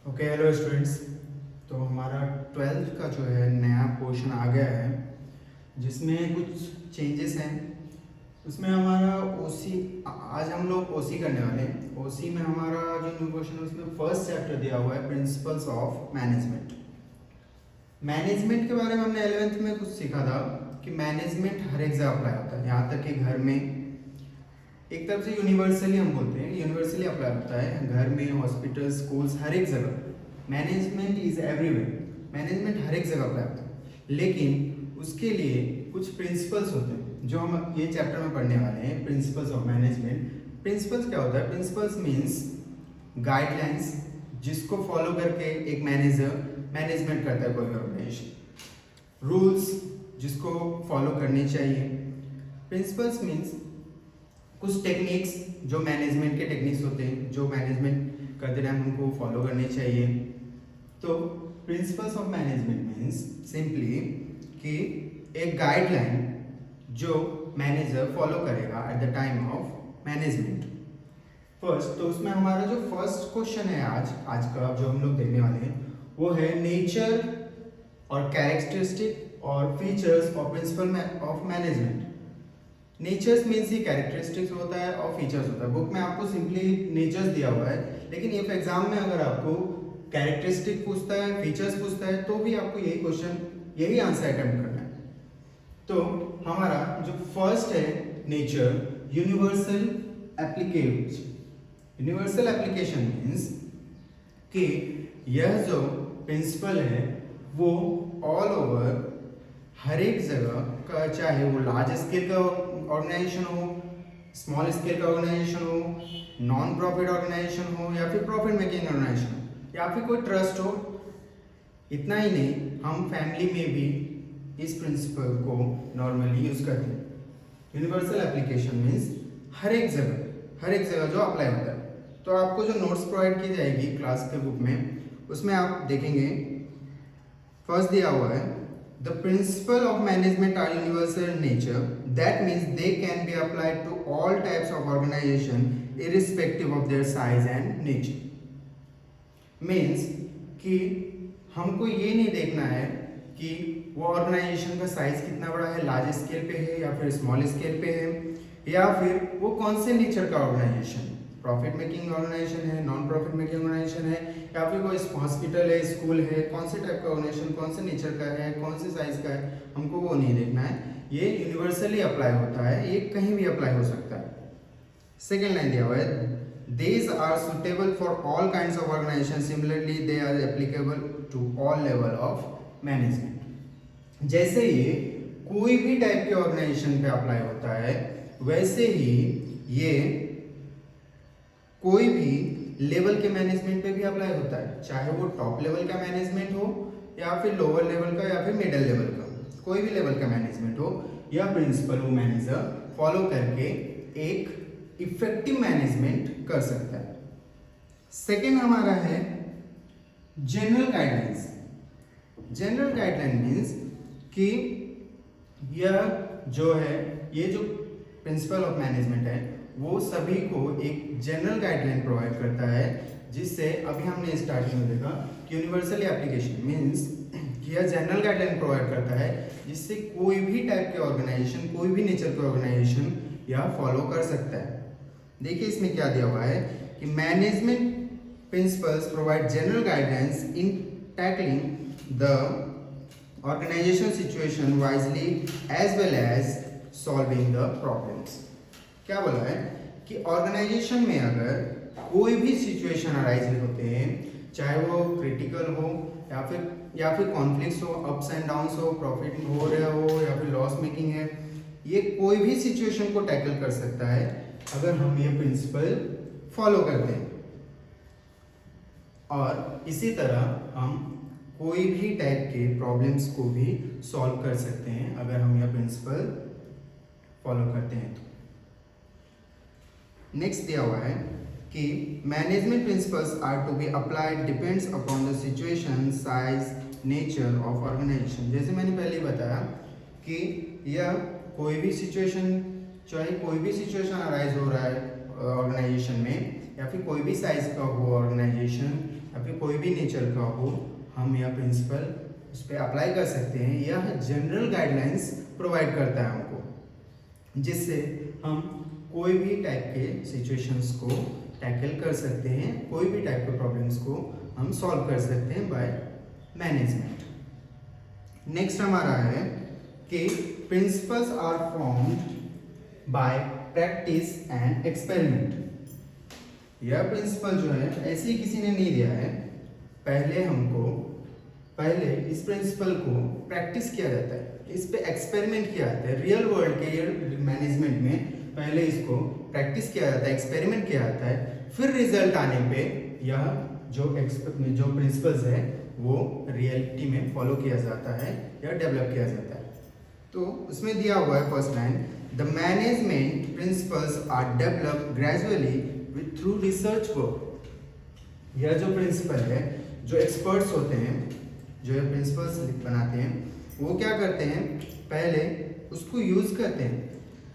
Okay hello students. तो हमारा twelfth का जो है नया पोर्शन आ गया है जिसमें कुछ चेंजेस हैं। उसमें हमारा ओसी आज हम लोग ओसी करने वाले हैं। ओसी में हमारा जो न्यू क्वेश्चन है उसमें फर्स्ट चैप्टर दिया हुआ है प्रिंसिपल्स ऑफ मैनेजमेंट। मैनेजमेंट के बारे में हमने 11th में कुछ सीखा था कि मैनेजमेंट हर एक जगह अप्लाई होता है, यहाँ तक कि घर में एक तरफ से यूनिवर्सली हम बोलते हैं, यूनिवर्सली अप्लाई होता है घर में, हॉस्पिटल, स्कूल्स, हर एक जगह। मैनेजमेंट इज एवरीवेयर, मैनेजमेंट हर एक जगह अप्लाई होता है। लेकिन उसके लिए कुछ प्रिंसिपल्स होते हैं जो हम ये चैप्टर में पढ़ने वाले हैं, प्रिंसिपल्स ऑफ मैनेजमेंट। प्रिंसिपल्स क्या होता है? प्रिंसिपल्स मीन्स गाइडलाइंस जिसको फॉलो करके एक मैनेजर मैनेजमेंट करता है कोई ऑर्गेनाइजेशन। रूल्स जिसको फॉलो करने चाहिए। प्रिंसिपल्स मीन्स कुछ टेक्निक्स जो मैनेजमेंट के टेक्निक्स होते हैं जो मैनेजमेंट करते टाइम हमको फॉलो करने चाहिए। तो principles of management means simply कि एक गाइडलाइन जो मैनेजर फॉलो करेगा at the time of management. First तो उसमें हमारा जो फर्स्ट क्वेश्चन है आज का जो हम लोग देखने वाले हैं वो है नेचर और कैरेक्टरिस्टिक और features of principle of management. Nature's means ही कैरेक्टरिस्टिक्स होता है और फीचर्स होता है। बुक में आपको सिंपली नेचर्स दिया हुआ है, लेकिन इफ एग्जाम में अगर आपको कैरेक्टरिस्टिक पूछता है, फीचर्स पूछता है, तो भी आपको यही क्वेश्चन, यही आंसर अटेम्प्ट करना है। तो हमारा जो फर्स्ट है nature, universal application. Universal application means कि यह जो प्रिंसिपल है वो ऑल ओवर हर एक जगह का, चाहे वो लार्ज स्केल का ऑर्गेनाइजेशन हो, स्मॉल स्केल का ऑर्गेनाइजेशन हो, नॉन प्रॉफिट ऑर्गेनाइजेशन हो या फिर प्रॉफिट मेकिंग ऑर्गेनाइजेशन हो या फिर कोई ट्रस्ट हो। इतना ही नहीं, हम फैमिली में भी इस प्रिंसिपल को नॉर्मली यूज करते हैं। यूनिवर्सल एप्लीकेशन मीन्स हर एक जगह जो अप्लाई होता है। तो आपको जो नोट्स प्रोवाइड की जाएगी क्लास के बुक में, उसमें आप देखेंगे फर्स्ट दिया हुआ है the principle of management are universal in nature. That means they can be applied to all types of organization irrespective of their size and nature. Means कि हमको ये नहीं देखना है कि वो ऑर्गेनाइजेशन का साइज कितना बड़ा है, लार्ज स्केल पे है या फिर स्मॉल स्केल पे है, या फिर वो कौन से नेचर का ऑर्गेनाइजेशन, प्रॉफिट मेकिंग ऑर्गेनाइजेशन है, नॉन प्रॉफिट मेकिंग ऑर्गेनाइजेशन है, या फिर कोई हॉस्पिटल है, स्कूल है, कौन से टाइप का ऑर्गेनाइजेशन, कौन से नेचर का है, कौन से साइज का है, हमको वो नहीं देखना है। ये यूनिवर्सली अप्लाई होता है, ये कहीं भी अप्लाई हो सकता है। सेकेंड लाइन दिया हुआ है these are suitable for all kinds of organization, similarly they are applicable to all level of management। जैसे ये कोई भी टाइप के ऑर्गेनाइजेशन पे अप्लाई होता है, वैसे ही ये कोई भी लेवल के मैनेजमेंट पे भी अप्लाई होता है, चाहे वो टॉप लेवल का मैनेजमेंट हो या फिर लोअर लेवल का या फिर मिडिल लेवल का, कोई भी लेवल का मैनेजमेंट हो, यह प्रिंसिपल वो मैनेजर फॉलो करके एक इफेक्टिव मैनेजमेंट कर सकता है। सेकेंड हमारा है general guidelines. General guideline means कि यह जो है, ये जो प्रिंसिपल ऑफ मैनेजमेंट है वो सभी को एक जनरल गाइडलाइन प्रोवाइड करता है, जिससे अभी हमने स्टार्टिंग में देखा कि यूनिवर्सली एप्लीकेशन मीन्स कि यह जनरल गाइडलाइन प्रोवाइड करता है जिससे कोई भी टाइप के ऑर्गेनाइजेशन, कोई भी नेचर के ऑर्गेनाइजेशन यह फॉलो कर सकता है। देखिए इसमें क्या दिया हुआ है कि management principles provide general guidelines in tackling the organisation situation wisely as well as solving the problems. क्या बोला है कि ऑर्गेनाइजेशन में अगर कोई भी सिचुएशन अराइज होते हैं, चाहे वो क्रिटिकल हो या फिर कॉन्फ्लिक्ट्स हो, अप्स एंड डाउन्स हो, प्रॉफिट हो रहा हो या फिर लॉस मेकिंग है, ये कोई भी सिचुएशन को टैकल कर सकता है अगर हम ये प्रिंसिपल फॉलो करते हैं। और इसी तरह हम कोई भी टाइप के प्रॉब्लम्स को भी सॉल्व कर सकते हैं अगर हम यह प्रिंसिपल फॉलो करते हैं। तो नेक्स्ट दिया हुआ है कि management principles are to be applied depends upon the situation, size, nature of organisation. जैसे मैंने पहले बताया कि यह कोई भी सिचुएशन, चाहे कोई भी सिचुएशन अराइज हो रहा है ऑर्गेनाइजेशन में या फिर कोई भी साइज का हो ऑर्गेनाइजेशन, या फिर कोई भी नेचर का हो, हम यह प्रिंसिपल उस पर अप्लाई कर सकते हैं। यह जनरल गाइडलाइंस प्रोवाइड करता है हमको, जिससे हम कोई भी टाइप के सिचुएशंस को टैकल कर सकते हैं, कोई भी टाइप के प्रॉब्लम्स को हम सॉल्व कर सकते हैं बाय मैनेजमेंट। नेक्स्ट हमारा है कि principles are formed by practice and experiment. यह प्रिंसिपल जो है ऐसे ही किसी ने नहीं दिया है, पहले इस प्रिंसिपल को प्रैक्टिस किया जाता है, इस पे एक्सपेरिमेंट किया जाता है। रियल वर्ल्ड के मैनेजमेंट में पहले इसको प्रैक्टिस किया जाता है, एक्सपेरिमेंट किया जाता है, फिर रिजल्ट आने पे यह जो प्रिंसिपल्स है वो रियलिटी में फॉलो किया जाता है या डेवलप किया जाता है। तो उसमें दिया हुआ है first line, the management principles are develop gradually with through research work. यह जो प्रिंसिपल है, जो एक्सपर्ट्स होते हैं, जो ये प्रिंसिपल्स बनाते हैं, वो क्या करते हैं, पहले उसको यूज़ करते हैं,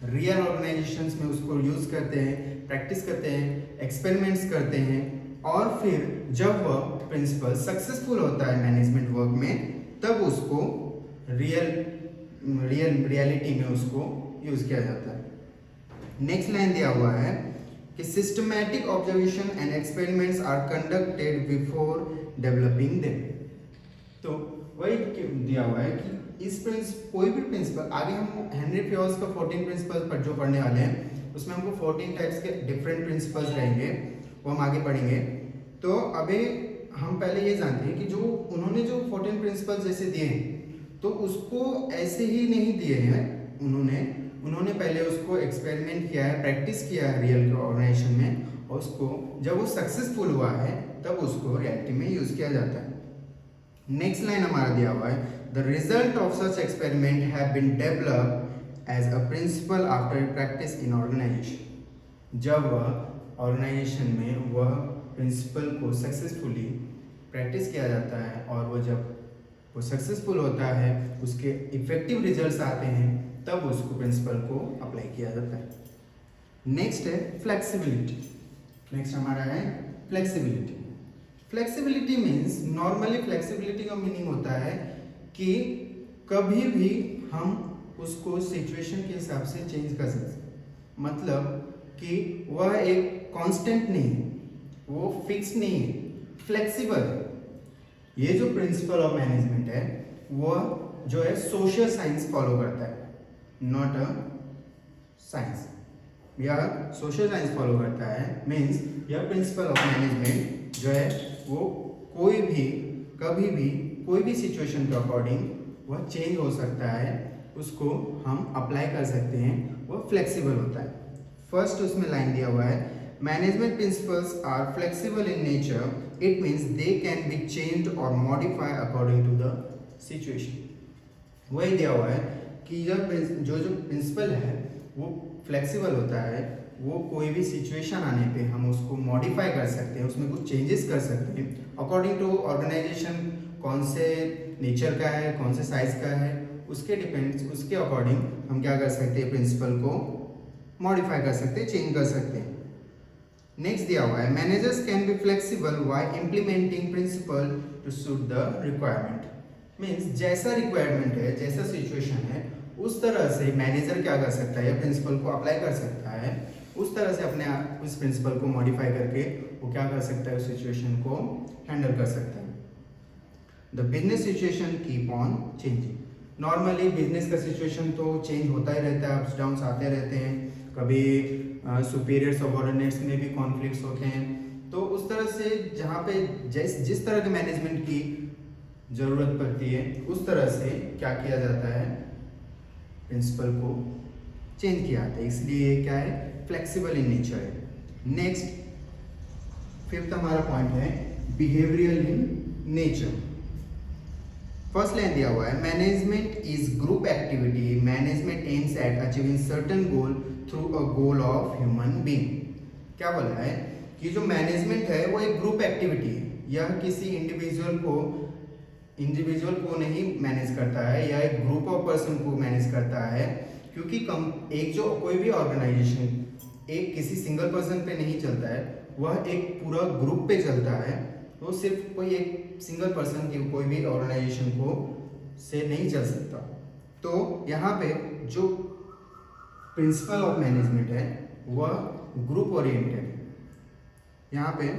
रियल ऑर्गेनाइजेशंस में उसको यूज़ करते हैं, प्रैक्टिस करते हैं, एक्सपेरिमेंट्स करते हैं, और फिर जब वह प्रिंसिपल सक्सेसफुल होता है मैनेजमेंट वर्क में, तब उसको रियलिटी में उसको यूज़ किया जाता है। नेक्स्ट लाइन दिया हुआ है कि systematic observation and experiments are conducted before developing them. तो वही दिया हुआ है कि इस कोई भी प्रिंसिपल, आगे हम हेनरी फ्योल्स का 14 प्रिंसिपल्स पर जो पढ़ने वाले हैं, उसमें हमको 14 टाइप्स के डिफरेंट प्रिंसिपल्स रहेंगे, वो हम आगे पढ़ेंगे। तो अभी हम पहले ये जानते हैं कि जो उन्होंने जो 14 प्रिंसिपल्स जैसे दिए हैं, तो उसको ऐसे ही नहीं दिए हैं, उन्होंने पहले उसको एक्सपेरिमेंट किया है, प्रैक्टिस किया है रियल ऑर्गेनाइजेशन में, और उसको जब वो सक्सेसफुल हुआ है तब उसको रियलिटी में यूज़ किया जाता है। नेक्स्ट लाइन हमारा दिया हुआ है, the result of such experiment have been developed as a principle after practice in organisation. जब वह ऑर्गेनाइजेशन में वह प्रिंसिपल को सक्सेसफुली प्रैक्टिस किया जाता है, और वो जब वो सक्सेसफुल होता है, उसके इफेक्टिव रिजल्ट्स आते हैं, तब उसको प्रिंसिपल को अप्लाई किया जाता है। नेक्स्ट है फ्लेक्सिबिलिटी। नेक्स्ट हमारा है flexibility. Flexibility means, normally flexibility का मीनिंग होता है कि कभी भी हम उसको सिचुएशन के हिसाब से चेंज कर सकते हैं, मतलब कि वह एक कांस्टेंट नहीं है, वो फिक्स नहीं है, फ्लेक्सिबल है। ये जो प्रिंसिपल ऑफ मैनेजमेंट है, वह जो है सोशल साइंस फॉलो करता है, नॉट अ साइंस। यह सोशल साइंस फॉलो करता है, मीन्स यह प्रिंसिपल ऑफ मैनेजमेंट जो है वो कोई भी कभी भी कोई भी सिचुएशन के अकॉर्डिंग वह चेंज हो सकता है, उसको हम अप्लाई कर सकते हैं, वह फ्लेक्सिबल होता है। फर्स्ट उसमें लाइन दिया हुआ है, management principles are flexible in nature, it means they can be changed और modify according to the situation. वही दिया हुआ है कि जब जो प्रिंसिपल है वो फ्लेक्सिबल होता है, वो कोई भी सिचुएशन आने पे हम उसको मॉडिफाई कर सकते हैं, उसमें कुछ चेंजेस कर सकते हैं अकॉर्डिंग टू ऑर्गेनाइजेशन, कौन से नेचर का है, कौन से साइज का है, उसके अकॉर्डिंग हम क्या कर सकते हैं, प्रिंसिपल को मॉडिफाई कर सकते हैं, चेंज कर सकते हैं। नेक्स्ट दिया हुआ है, managers can be flexible while implementing principle to suit the requirement. Means जैसा रिक्वायरमेंट है, जैसा सिचुएशन है, उस तरह से मैनेजर क्या कर सकता है, प्रिंसिपल को अप्लाई कर सकता है, उस तरह से अपने उस प्रिंसिपल को मॉडिफाई करके वो क्या कर सकता है, उस सिचुएशन को हैंडल कर सकता है। The business situation keep on changing. Normally business का सिचुएशन तो चेंज होता ही रहता है, अप्स डाउन्स आते रहते हैं, कभी सुपीरियर सबऑर्डिनेट्स में भी कॉन्फ्लिक्ट्स होते हैं। तो उस तरह से जहाँ पे जिस तरह के मैनेजमेंट की ज़रूरत पड़ती है, उस तरह से क्या किया जाता है, प्रिंसिपल को चेंज किया जाता है, इसलिए क्या है, फ्लेक्सिबल इन नेचर है। नेक्स्ट फिफ्थ हमारा पॉइंट है behavioural in nature. First line दिया हुआ है, management is group activity, management aims at achieving certain goal through a goal of human being. क्या बोला है कि जो मैनेजमेंट है वो एक ग्रुप एक्टिविटी है, यह किसी इंडिविजुअल को नहीं मैनेज करता है, या एक ग्रुप ऑफ पर्सन को मैनेज करता है, क्योंकि एक जो कोई भी ऑर्गेनाइजेशन एक किसी सिंगल पर्सन पे नहीं चलता है, वह एक पूरा ग्रुप पे चलता है, वो सिर्फ कोई एक सिंगल पर्सन की कोई भी ऑर्गेनाइजेशन को से नहीं चल सकता। तो यहाँ पे जो प्रिंसिपल ऑफ मैनेजमेंट है वह ग्रुप ओरिएंटेड है। यहाँ पे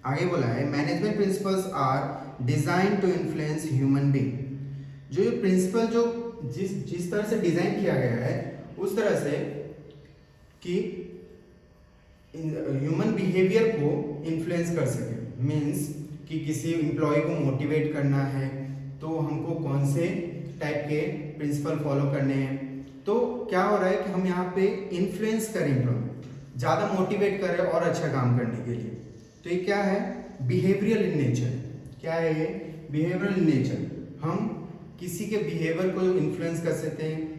आगे बोला है management principles are design to influence human being. जो ये प्रिंसिपल जो जिस तरह से डिजाइन किया गया है उस तरह से कि ह्यूमन बिहेवियर को इन्फ्लुएंस कर सके। मीन्स कि किसी एम्प्लॉय को मोटिवेट करना है तो हमको कौन से टाइप के प्रिंसिपल फॉलो करने हैं। तो क्या हो रहा है कि हम यहाँ पे इन्फ्लुएंस करें, एम्प्लॉय ज़्यादा मोटिवेट करें और अच्छा काम करने के लिए। तो ये क्या है, बिहेवियरल इन नेचर। क्या है ये, बिहेवियरल इन नेचर। हम किसी के बिहेवियर को इन्फ्लुएंस कर सकते हैं।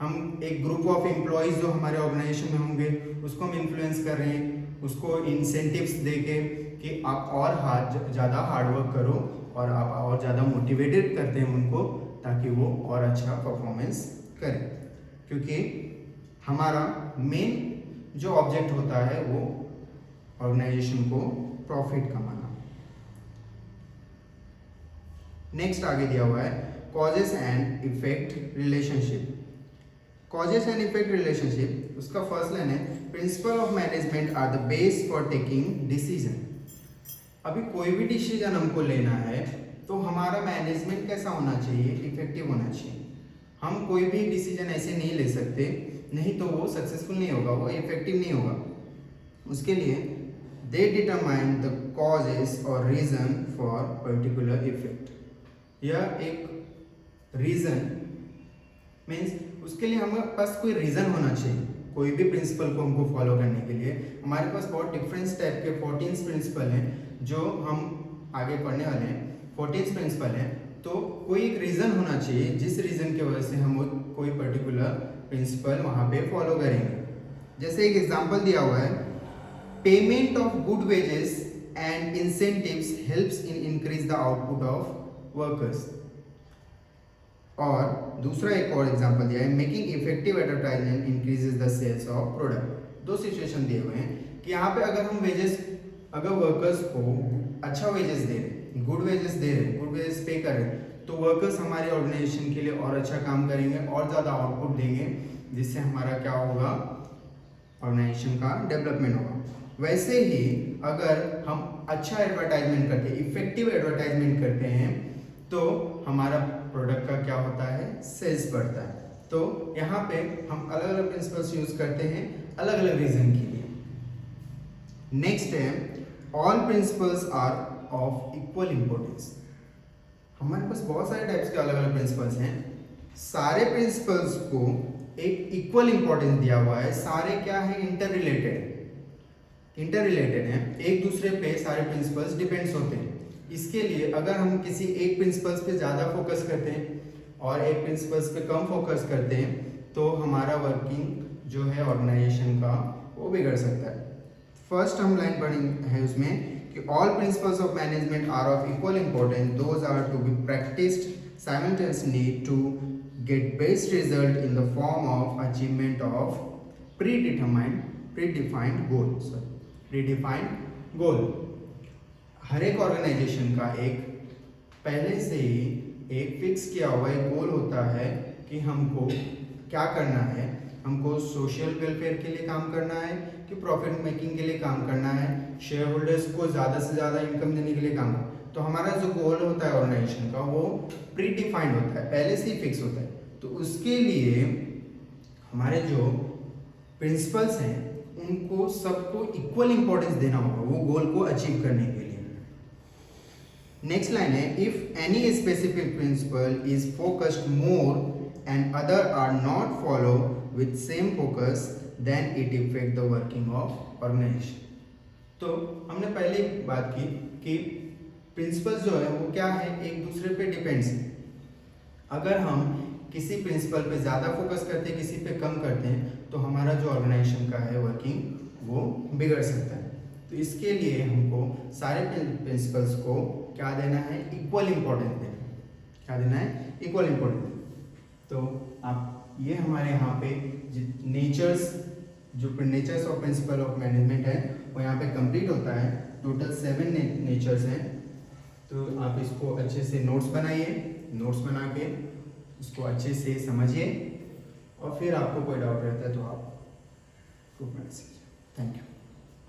हम एक ग्रुप ऑफ एम्प्लॉयज़ जो हमारे ऑर्गेनाइजेशन में होंगे उसको हम इन्फ्लुएंस कर रहे हैं, उसको इंसेंटिव्स दे के कि आप और ज़्यादा हार्डवर्क करो और आप और ज़्यादा मोटिवेटेड करते हैं उनको ताकि वो और अच्छा परफॉर्मेंस करें। क्योंकि हमारा मेन जो ऑब्जेक्ट होता है वो ऑर्गेनाइजेशन को प्रॉफिट कमाना। नेक्स्ट आगे दिया हुआ है causes and effect relationship. Causes and effect relationship, उसका फर्स्ट लाइन है principle of management are the base for taking decision. अभी कोई भी डिसीजन हमको लेना है तो हमारा मैनेजमेंट कैसा होना चाहिए, इफेक्टिव होना चाहिए। हम कोई भी डिसीजन ऐसे नहीं ले सकते, नहीं तो वो सक्सेसफुल नहीं होगा, वो इफेक्टिव नहीं होगा। उसके लिए दे डिटरमाइन द कॉजेस और रीजन फॉर पर्टिकुलर इफेक्ट। यह एक रीजन मीन्स उसके लिए हमारे पास कोई रीजन होना चाहिए। कोई भी प्रिंसिपल को हमको फॉलो करने के लिए हमारे पास बहुत डिफरेंट टाइप के 14 प्रिंसिपल हैं जो हम आगे पढ़ने वाले हैं। 14 प्रिंसिपल हैं, तो कोई एक रीजन होना चाहिए जिस रीजन की वजह से हम वो कोई पर्टिकुलर प्रिंसिपल वहाँ पे फॉलो करेंगे। जैसे एक एग्जांपल दिया हुआ है, payment of good wages and incentives helps in increase the output of workers. और दूसरा एक और एग्जांपल दिया है, making effective advertisement increases the sales of product. दो सिचुएशन दिए हुए हैं कि यहाँ पे अगर हम वेजेस, अगर वर्कर्स को अच्छा वेजेस दे रहे, गुड वेजेस दे रहे, गुड वेजेस पे कर रहे, तो वर्कर्स हमारे ऑर्गेनाइजेशन के लिए और अच्छा काम करेंगे और ज़्यादा आउटपुट देंगे, जिससे हमारा क्या होगा, ऑर्गेनाइजेशन का डेवलपमेंट होगा। वैसे ही अगर हम अच्छा एडवर्टाइजमेंट करते हैं, इफेक्टिव एडवर्टाइजमेंट करते हैं, तो हमारा प्रोडक्ट का क्या होता है, सेल्स बढ़ता है। तो यहाँ पे हम अलग अलग प्रिंसिपल्स यूज करते हैं अलग अलग रीजन के लिए। नेक्स्ट है all principles are of equal importance. हमारे पास बहुत सारे टाइप्स के अलग अलग प्रिंसिपल्स हैं। सारे प्रिंसिपल्स को एक इक्वल इंपॉर्टेंस दिया हुआ है। सारे क्या है, इंटर रिलेटेड हैं, एक दूसरे पे सारे प्रिंसिपल्स डिपेंड्स होते हैं। इसके लिए अगर हम किसी एक प्रिंसिपल्स पे ज़्यादा फोकस करते हैं और एक प्रिंसिपल्स पे कम फोकस करते हैं तो हमारा वर्किंग जो है ऑर्गेनाइजेशन का वो बिगड़ सकता है। फर्स्ट हम लाइन पढ़ी है उसमें कि all principles of management are of equal importance, those are to be practised simultaneously to get best result in the form of achievement of predefined goal. हर एक ऑर्गेनाइजेशन का एक पहले से ही एक फिक्स किया हुआ एक गोल होता है कि हमको क्या करना है। हमको सोशल वेलफेयर के लिए काम करना है कि प्रॉफिट मेकिंग के लिए काम करना है, शेयर होल्डर्स को ज़्यादा से ज़्यादा इनकम देने के लिए काम करना है। तो हमारा जो गोल होता है ऑर्गेनाइजेशन का वो प्री डिफाइंड होता है, पहले से ही फिक्स होता है। तो उसके लिए हमारे जो प्रिंसिपल्स हैं उनको सबको इक्वल इंपॉर्टेंस देना होगा वो गोल को अचीव करने के लिए। नेक्स्ट लाइन है, if any specific principle is focused more and other are not follow with same focus then it effect the working of organisation. तो हमने पहले बात की कि प्रिंसिपल्स जो है वो क्या है, एक दूसरे पे डिपेंड्स है। अगर हम किसी प्रिंसिपल पे ज़्यादा फोकस करते हैं, किसी पे कम करते हैं, तो हमारा जो ऑर्गेनाइजेशन का है वर्किंग वो बिगड़ सकता है। तो इसके लिए हमको सारे प्रिंसिपल्स को क्या देना है, इक्वल इंपॉर्टेंस देना। क्या देना है, इक्वल इंपॉर्टेंस। तो आप ये हमारे यहाँ पे nature's of principle of management है वो यहाँ पे कंप्लीट होता है। टोटल 7 नेचर्स हैं। तो आप इसको अच्छे से नोट्स बनाइए, नोट्स बना के इसको अच्छे से समझिए, और फिर आपको कोई डाउट रहता है तो आप ग्रुप में मैसेज। Thank you.